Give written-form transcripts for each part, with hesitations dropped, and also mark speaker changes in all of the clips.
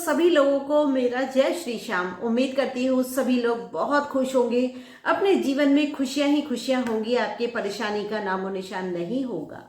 Speaker 1: सभी लोगों को मेरा जय श्री श्याम। उम्मीद करती हूँ सभी लोग बहुत खुश होंगे, अपने जीवन में खुशियां ही खुशियां होंगी, आपके परेशानी का नामो निशान नहीं होगा।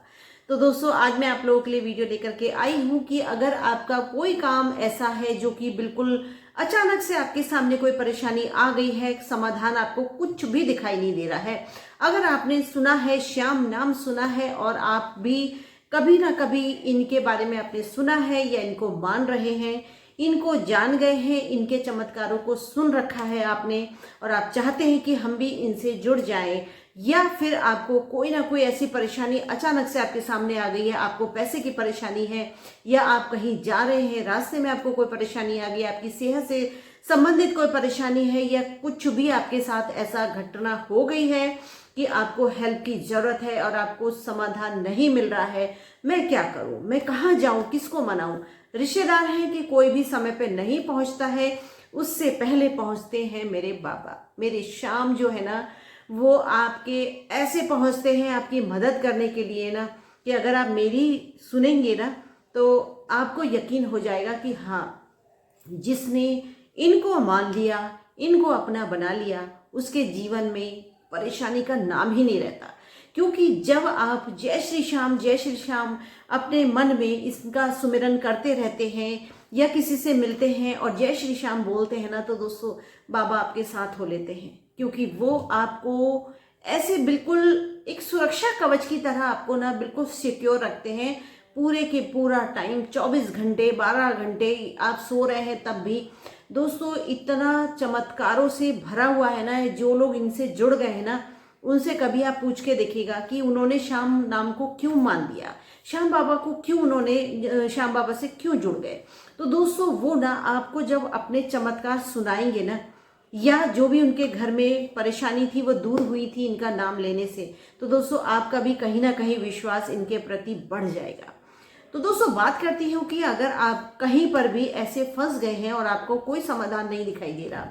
Speaker 1: तो दोस्तों, आज मैं आप लोगों के लिए वीडियो लेकर के आई हूँ कि अगर आपका कोई काम ऐसा है जो कि बिल्कुल अचानक से आपके सामने कोई परेशानी आ गई है, समाधान आपको कुछ भी दिखाई नहीं दे रहा है, अगर आपने सुना है, श्याम नाम सुना है और आप भी कभी ना कभी इनके बारे में आपने सुना है या इनको मान रहे हैं, इनको जान गए हैं, इनके चमत्कारों को सुन रखा है आपने और आप चाहते हैं कि हम भी इनसे जुड़ जाएं, या फिर आपको कोई ना कोई ऐसी परेशानी अचानक से आपके सामने आ गई है, आपको पैसे की परेशानी है, या आप कहीं जा रहे हैं, रास्ते में आपको कोई परेशानी आ गई, आपकी सेहत से संबंधित कोई परेशानी है, या कुछ भी आपके साथ ऐसा घटना हो गई है कि आपको हेल्प की जरूरत है और आपको समाधान नहीं मिल रहा है। मैं क्या करूं, मैं कहाँ जाऊं, किसको मनाऊं? रिश्तेदार हैं कि कोई भी समय पे नहीं पहुंचता है, उससे पहले पहुंचते हैं मेरे बाबा, मेरे श्याम जो है ना, वो आपके ऐसे पहुंचते हैं आपकी मदद करने के लिए ना, कि अगर आप मेरी सुनेंगे ना तो आपको यकीन हो जाएगा कि हाँ, जिसने इनको मान लिया, इनको अपना बना लिया, उसके जीवन में परेशानी का नाम ही नहीं रहता। क्योंकि जब आप जय श्री श्याम अपने मन में इसका सुमिरन करते रहते हैं या किसी से मिलते हैं और जय श्री श्याम बोलते हैं ना, तो दोस्तों बाबा आपके साथ हो लेते हैं, क्योंकि वो आपको ऐसे बिल्कुल एक सुरक्षा कवच की तरह आपको ना बिल्कुल सिक्योर रखते हैं। पूरे के पूरा टाइम 24 घंटे 12 घंटे आप सो रहे हैं तब भी दोस्तों इतना चमत्कारों से भरा हुआ है ना। जो लोग इनसे जुड़ गए हैं ना, उनसे कभी आप पूछ के देखिएगा कि उन्होंने श्याम नाम को क्यों मान दिया, श्याम बाबा को क्यों, उन्होंने श्याम बाबा से क्यों जुड़ गए। तो दोस्तों वो ना आपको जब अपने चमत्कार सुनाएंगे ना, या जो भी उनके घर में परेशानी थी वो दूर हुई थी इनका नाम लेने से, तो दोस्तों आपका भी कहीं ना कहीं विश्वास इनके प्रति बढ़ जाएगा। तो दोस्तों बात करती हूँ कि अगर आप कहीं पर भी ऐसे फंस गए हैं और आपको कोई समाधान नहीं दिखाई दे रहा,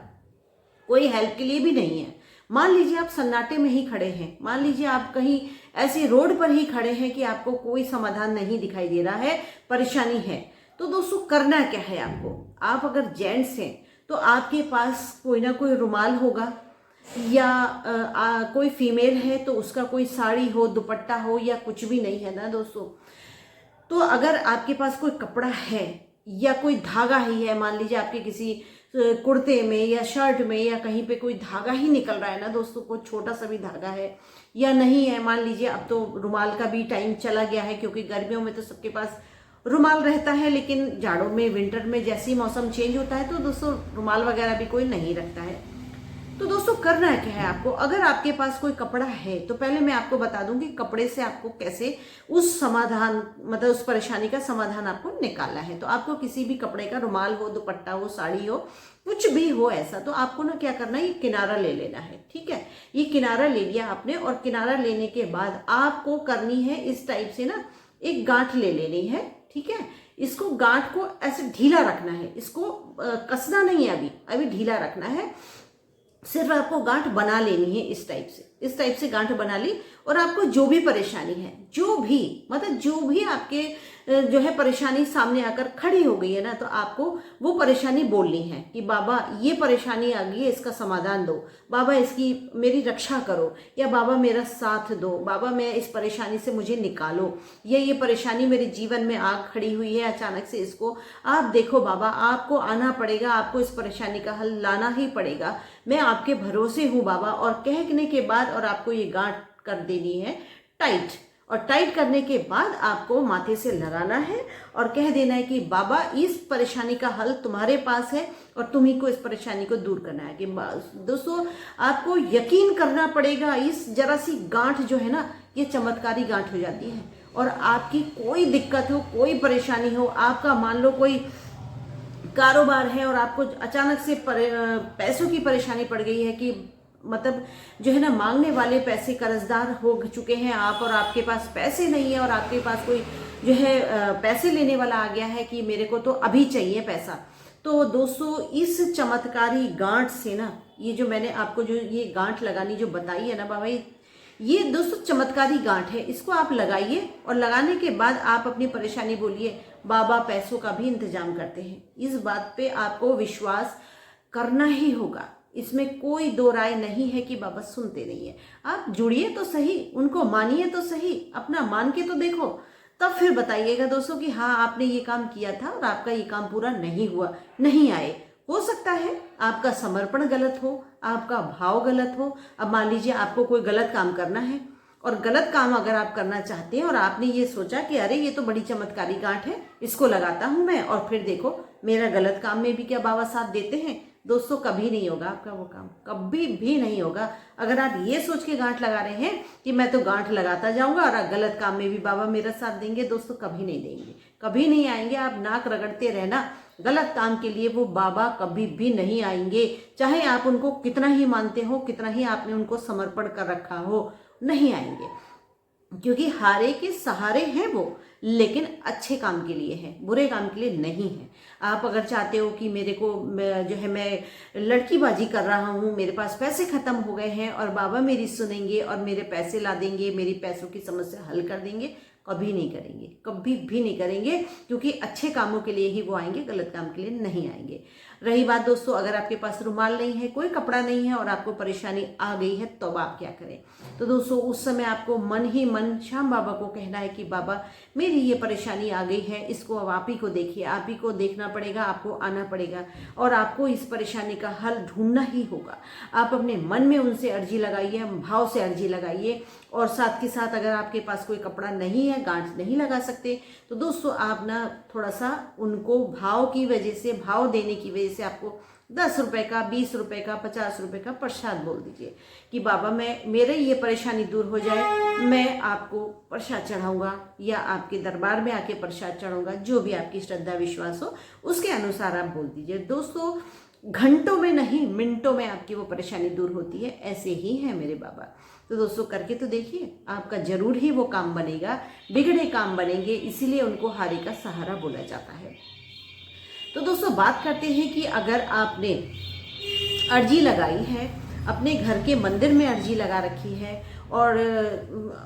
Speaker 1: कोई हेल्प के लिए भी नहीं है, मान लीजिए आप सन्नाटे में ही खड़े हैं, मान लीजिए आप कहीं ऐसे रोड पर ही खड़े हैं कि आपको कोई समाधान नहीं दिखाई दे रहा है, परेशानी है, तो दोस्तों करना क्या है आपको? आप अगर जेंट्स हैं तो आपके पास कोई ना कोई रुमाल होगा, या कोई फीमेल है तो उसका कोई साड़ी हो, दुपट्टा हो, या कुछ भी नहीं है ना दोस्तों, तो अगर आपके पास कोई कपड़ा है या कोई धागा ही है, मान लीजिए आपके किसी कुर्ते में या शर्ट में या कहीं पे कोई धागा ही निकल रहा है ना दोस्तों, कोई छोटा सा भी धागा है या नहीं है, मान लीजिए अब तो रुमाल का भी टाइम चला गया है, क्योंकि गर्मियों में तो सबके पास रुमाल रहता है, लेकिन जाड़ों में, विंटर में जैसे ही मौसम चेंज होता है तो दोस्तों रुमाल वगैरह भी कोई नहीं रखता है। तो दोस्तों करना क्या है आपको? अगर आपके पास कोई कपड़ा है तो पहले मैं आपको बता दूंगी कपड़े से आपको कैसे उस समाधान, मतलब उस परेशानी का समाधान आपको निकालना है। तो आपको किसी भी कपड़े का, रुमाल हो, दुपट्टा हो, साड़ी हो, कुछ भी हो ऐसा, तो आपको ना क्या करना है, ये किनारा ले लेना है। ठीक है, ये किनारा ले लिया आपने, और किनारा लेने के बाद आपको करनी है इस टाइप से ना, एक गांठ ले लेनी है। ठीक है, इसको गांठ को ऐसे ढीला रखना है, इसको कसना नहीं है, अभी ढीला रखना है। सिर्फ आपको गांठ बना लेनी है इस टाइप से गांठ बना ली, और आपको जो भी परेशानी है, जो भी आपके जो है परेशानी सामने आकर खड़ी हो गई है ना, तो आपको वो परेशानी बोलनी है कि बाबा ये परेशानी आ गई है, इसका समाधान दो, बाबा इसकी मेरी रक्षा करो, या बाबा मेरा साथ दो, बाबा मैं इस परेशानी से मुझे निकालो, ये परेशानी मेरे जीवन में आ खड़ी हुई है अचानक से, इसको आप देखो बाबा, आपको आना पड़ेगा, आपको इस परेशानी का हल लाना ही पड़ेगा, मैं आपके भरोसे हूँ बाबा। और कहने के बाद और आपको ये गांठ कर देनी है टाइट, और टाइट करने के बाद आपको माथे से लगाना है और कह देना है कि बाबा इस परेशानी का हल तुम्हारे पास है और तुम्ही को इस परेशानी को दूर करना है। कि दोस्तों आपको यकीन करना पड़ेगा, इस जरा सी गांठ जो है ना, ये चमत्कारी गांठ हो जाती है, और आपकी कोई दिक्कत हो, कोई परेशानी हो, आपका मान लो कोई कारोबार है और आपको अचानक से पैसों की परेशानी पड़ गई है, कि मतलब जो है ना, मांगने वाले पैसे कर्जदार हो चुके हैं आप, और आपके पास पैसे नहीं है, और आपके पास कोई जो है पैसे लेने वाला आ गया है कि मेरे को तो अभी चाहिए पैसा, तो दोस्तों इस चमत्कारी गांठ से ना, ये जो मैंने आपको जो ये गांठ लगानी जो बताई है ना बाबा, ये दोस्तों चमत्कारी गांठ है, इसको आप लगाइए और लगाने के बाद आप अपनी परेशानी बोलिए, बाबा पैसों का भी इंतजाम करते हैं। इस बात पे आपको विश्वास करना ही होगा, इसमें कोई दो राय नहीं है कि बाबा सुनते नहीं है। आप जुड़िए तो सही, उनको मानिए तो सही, अपना मान के तो देखो, तब फिर बताइएगा दोस्तों कि हाँ आपने ये काम किया था और आपका ये काम पूरा नहीं हुआ, नहीं आए। हो सकता है आपका समर्पण गलत हो, आपका भाव गलत हो। अब मान लीजिए आपको कोई गलत काम करना है और गलत काम अगर आप करना चाहते हैं और आपने ये सोचा कि अरे ये तो बड़ी चमत्कारी गांठ है, इसको लगाता हूं मैं और फिर देखो मेरा गलत काम में भी क्या बाबा साथ देते हैं। दोस्तों कभी नहीं होगा आपका वो काम, कभी भी नहीं होगा। अगर आप ये सोच के गांठ लगा रहे हैं कि मैं तो गांठ लगाता जाऊंगा और गलत काम में भी बाबा मेरा साथ देंगे, दोस्तों कभी नहीं देंगे, कभी नहीं आएंगे। आप नाक रगड़ते रहना, गलत काम के लिए वो बाबा कभी भी नहीं आएंगे। चाहे आप उनको कितना ही मानते हो, कितना ही आपने उनको समर्पण कर रखा हो, नहीं आएंगे। क्योंकि हारे के सहारे हैं वो, लेकिन अच्छे काम के लिए है, बुरे काम के लिए नहीं है। आप अगर चाहते हो कि मेरे को जो है मैं लड़कीबाजी कर रहा हूँ, मेरे पास पैसे खत्म हो गए हैं और बाबा मेरी सुनेंगे और मेरे पैसे ला देंगे, मेरी पैसों की समस्या हल कर देंगे, कभी नहीं करेंगे, कभी भी नहीं करेंगे। क्योंकि अच्छे कामों के लिए ही वो आएंगे, गलत काम के लिए नहीं आएंगे। रही बात दोस्तों, अगर आपके पास रुमाल नहीं है, कोई कपड़ा नहीं है और आपको परेशानी आ गई है, तो आप क्या करें? तो दोस्तों उस समय आपको मन ही मन श्याम बाबा को कहना है कि बाबा मेरी ये परेशानी आ गई है, इसको अब आप ही को देखिए, आप ही को देखना पड़ेगा, आपको आना पड़ेगा और आपको इस परेशानी का हल ढूंढना ही होगा। आप अपने मन में उनसे अर्जी लगाइए, भाव से अर्जी लगाइए। और साथ के साथ अगर आपके पास कोई कपड़ा नहीं है, गांठ नहीं लगा सकते, तो दोस्तों आप ना थोड़ा सा उनको भाव की वजह से, भाव देने की वजह से आपको 10 रुपए का, 20 रुपए का, 50 रुपए का प्रसाद बोल दीजिए कि बाबा मैं मेरे ये परेशानी दूर हो जाए, मैं आपको प्रसाद चढ़ाऊंगा या आपके दरबार में आके प्रसाद चढ़ाऊंगा। जो भी आपकी श्रद्धा विश्वास हो उसके अनुसार आप बोल दीजिए। दोस्तों घंटों में नहीं, मिनटों में आपकी वो परेशानी दूर होती है। ऐसे ही है मेरे बाबा। तो दोस्तों करके तो देखिए, आपका जरूर ही वो काम बनेगा, बिगड़े काम बनेंगे, इसीलिए उनको हारे का सहारा बोला जाता है। तो दोस्तों बात करते हैं कि अगर आपने अर्जी लगाई है, अपने घर के मंदिर में अर्जी लगा रखी है और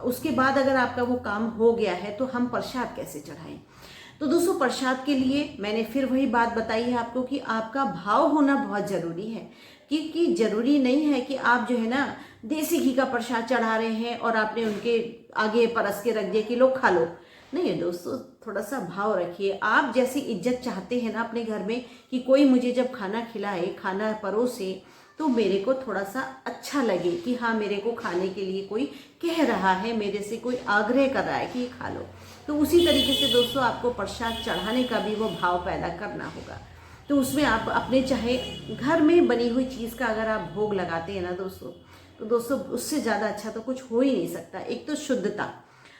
Speaker 1: उसके बाद अगर आपका वो काम हो गया है, तो हम प्रसाद कैसे चढ़ाएं? तो दोस्तों प्रसाद के लिए मैंने फिर वही बात बताई है आपको कि आपका भाव होना बहुत जरूरी है। क्योंकि जरूरी नहीं है कि आप जो है ना देसी घी का प्रसाद चढ़ा रहे हैं और आपने उनके आगे परस के रख दिया कि लो खा लो। नहीं है दोस्तों, थोड़ा सा भाव रखिए। आप जैसी इज्जत चाहते हैं ना अपने घर में कि कोई मुझे जब खाना खिलाए, खाना परोसे, तो मेरे को थोड़ा सा अच्छा लगे कि हाँ मेरे को खाने के लिए कोई कह रहा है, मेरे से कोई आग्रह कर रहा है कि ये खा लो। तो उसी तरीके से दोस्तों आपको प्रसाद चढ़ाने का भी वो भाव पैदा करना होगा। तो उसमें आप अपने चाहे घर में बनी हुई चीज़ का अगर आप भोग लगाते हैं ना दोस्तों, तो दोस्तों उससे ज़्यादा अच्छा तो कुछ हो ही नहीं सकता। एक तो शुद्धता,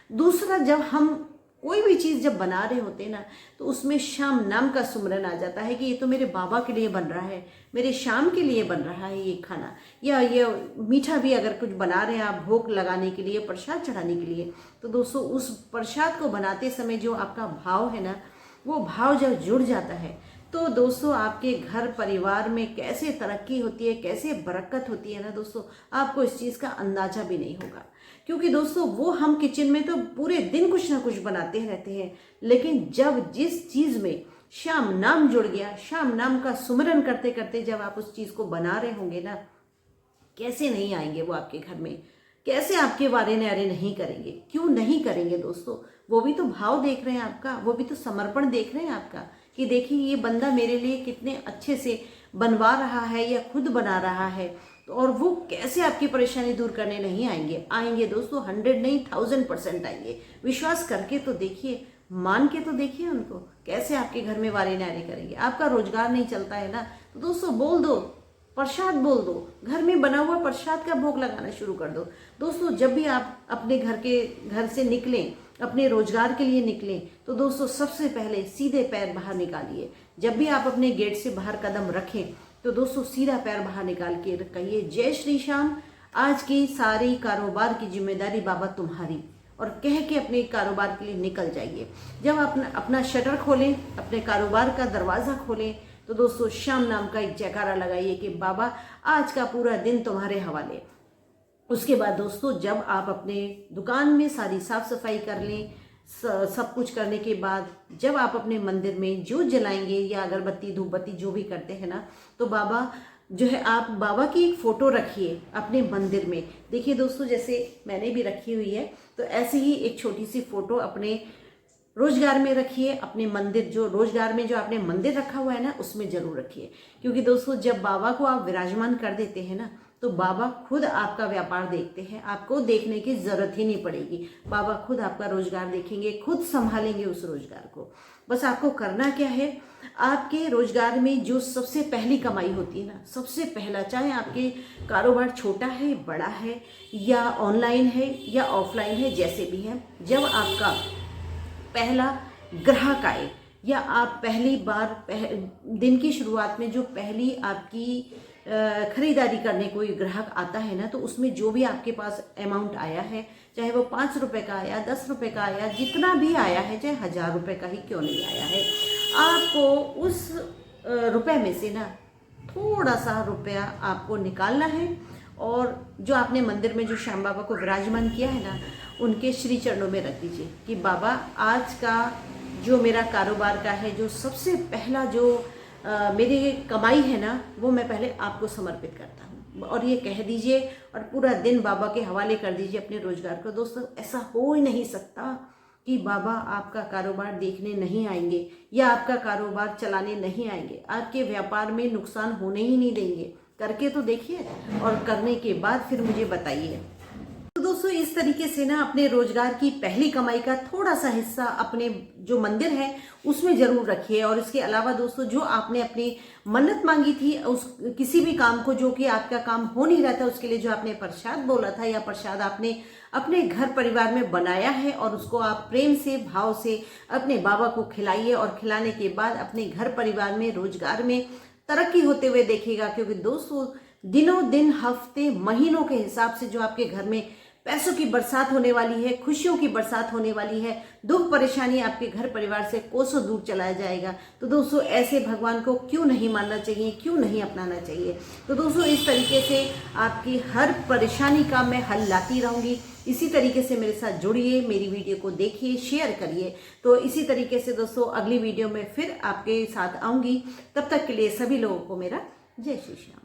Speaker 1: दूसरा जब हम कोई भी चीज़ जब बना रहे होते हैं ना, तो उसमें श्याम नाम का सुमरन आ जाता है कि ये तो मेरे बाबा के लिए बन रहा है, मेरे श्याम के लिए बन रहा है ये खाना। या ये मीठा भी अगर कुछ बना रहे हैं आप भोग लगाने के लिए, प्रसाद चढ़ाने के लिए, तो दोस्तों उस प्रसाद को बनाते समय जो आपका भाव है ना, वो भाव जब जुड़ जाता है, तो दोस्तों आपके घर परिवार में कैसे तरक्की होती है, कैसे बरकत होती है ना दोस्तों, आपको इस चीज़ का अंदाजा भी नहीं होगा। क्योंकि दोस्तों वो हम किचन में तो पूरे दिन कुछ ना कुछ बनाते रहते हैं, लेकिन जब जिस चीज़ में श्याम नाम जुड़ गया, श्याम नाम का सुमिरन करते करते जब आप उस चीज़ को बना रहे होंगे ना, कैसे नहीं आएंगे वो आपके घर में, कैसे आपके वारे न्यारे नहीं करेंगे? क्यों नहीं करेंगे दोस्तों? वो भी तो भाव देख रहे हैं आपका, वो भी तो समर्पण देख रहे हैं आपका कि देखिए ये बंदा मेरे लिए कितने अच्छे से बनवा रहा है या खुद बना रहा है। और वो कैसे आपकी परेशानी दूर करने नहीं आएंगे? आएंगे दोस्तों, 100 नहीं 1000% आएंगे। विश्वास करके तो देखिए, मान के तो देखिए उनको, कैसे आपके घर में वारे न्यारे करेंगे। आपका रोजगार नहीं चलता है ना, तो दोस्तों बोल दो, प्रसाद बोल दो, घर में बना हुआ प्रसाद का भोग लगाना शुरू कर दो। दोस्तों जब भी आप अपने घर से निकलें, अपने रोजगार के लिए निकलें, तो दोस्तों सबसे पहले सीधे पैर बाहर निकालिए। जब भी आप अपने गेट से बाहर कदम रखें, तो दोस्तों सीधा पैर बाहर निकाल के कहिए, जय श्री श्याम, आज की सारी कारोबार की जिम्मेदारी बाबा तुम्हारी, और कह के अपने कारोबार के लिए निकल जाइए। जब आप अपना शटर खोलें, अपने कारोबार का दरवाज़ा खोलें, तो दोस्तों श्याम नाम का एक जयकारा लगाइए कि बाबा आज का पूरा दिन तुम्हारे हवाले। उसके बाद दोस्तों जब आप अपने दुकान में सारी साफ सफाई कर लें, सब कुछ करने के बाद जब आप अपने मंदिर में ज्योत जलाएंगे या अगरबत्ती धूप बत्ती जो भी करते हैं ना, तो बाबा जो है, आप बाबा की एक फ़ोटो रखिए अपने मंदिर में। देखिए दोस्तों, जैसे मैंने भी रखी हुई है, तो ऐसे ही एक छोटी सी फ़ोटो अपने रोजगार में रखिए। अपने मंदिर, जो रोजगार में जो आपने मंदिर रखा हुआ है ना, उसमें जरूर रखिए। क्योंकि दोस्तों जब बाबा को आप विराजमान कर देते हैं ना, तो बाबा खुद आपका व्यापार देखते हैं, आपको देखने की जरूरत ही नहीं पड़ेगी। बाबा खुद आपका रोजगार देखेंगे, खुद संभालेंगे उस रोजगार को। बस आपको करना क्या है, आपके रोजगार में जो सबसे पहली कमाई होती है ना, सबसे पहला, चाहे आपके कारोबार छोटा है बड़ा है या ऑनलाइन है या ऑफलाइन है, जैसे भी है, जब आपका पहला ग्राहक आए या आप पहली बार दिन की शुरुआत में जो पहली आपकी खरीदारी करने कोई ग्राहक आता है ना, तो उसमें जो भी आपके पास अमाउंट आया है, चाहे वो 5 रुपए का आया, 10 रुपए का आया, जितना भी आया है, चाहे 1000 रुपए का ही क्यों नहीं आया है, आपको उस रुपए में से ना थोड़ा सा रुपया आपको निकालना है और जो आपने मंदिर में जो श्याम बाबा को विराजमान किया है ना, उनके श्री चरणों में रख दीजिए कि बाबा आज का जो मेरा कारोबार का है, जो सबसे पहला जो मेरी कमाई है ना, वो मैं पहले आपको समर्पित करता हूँ। और ये कह दीजिए और पूरा दिन बाबा के हवाले कर दीजिए अपने रोजगार को। दोस्तों ऐसा हो ही नहीं सकता कि बाबा आपका कारोबार देखने नहीं आएंगे या आपका कारोबार चलाने नहीं आएंगे, आपके व्यापार में नुकसान होने ही नहीं देंगे। करके तो देखिए और करने के बाद फिर मुझे बताइए। तो दोस्तों इस तरीके से ना अपने रोजगार की पहली कमाई का थोड़ा सा हिस्सा अपने जो मंदिर है उसमें जरूर रखिए। और इसके अलावा दोस्तों जो आपने अपनी मन्नत मांगी थी, उस किसी भी काम को जो कि आपका काम हो नहीं रहा था, उसके लिए जो आपने प्रसाद बोला था या प्रसाद आपने अपने घर परिवार में बनाया है, और उसको आप प्रेम से भाव से अपने बाबा को खिलाइए। और खिलाने के बाद अपने घर परिवार में रोजगार में तरक्की होते हुए देखिएगा। क्योंकि दोस्तों दिनों दिन, हफ्ते, महीनों के हिसाब से जो आपके घर में पैसों की बरसात होने वाली है, खुशियों की बरसात होने वाली है, दुख परेशानी आपके घर परिवार से कोसों दूर चलाया जाएगा। तो दोस्तों ऐसे भगवान को क्यों नहीं मानना चाहिए, क्यों नहीं अपनाना चाहिए। तो दोस्तों इस तरीके से आपकी हर परेशानी का मैं हल लाती रहूंगी। इसी तरीके से मेरे साथ जुड़िए, मेरी वीडियो को देखिए, शेयर करिए। तो इसी तरीके से दोस्तों अगली वीडियो में फिर आपके साथ आऊंगी। तब तक के लिए सभी लोगों को मेरा जय श्री श्याम।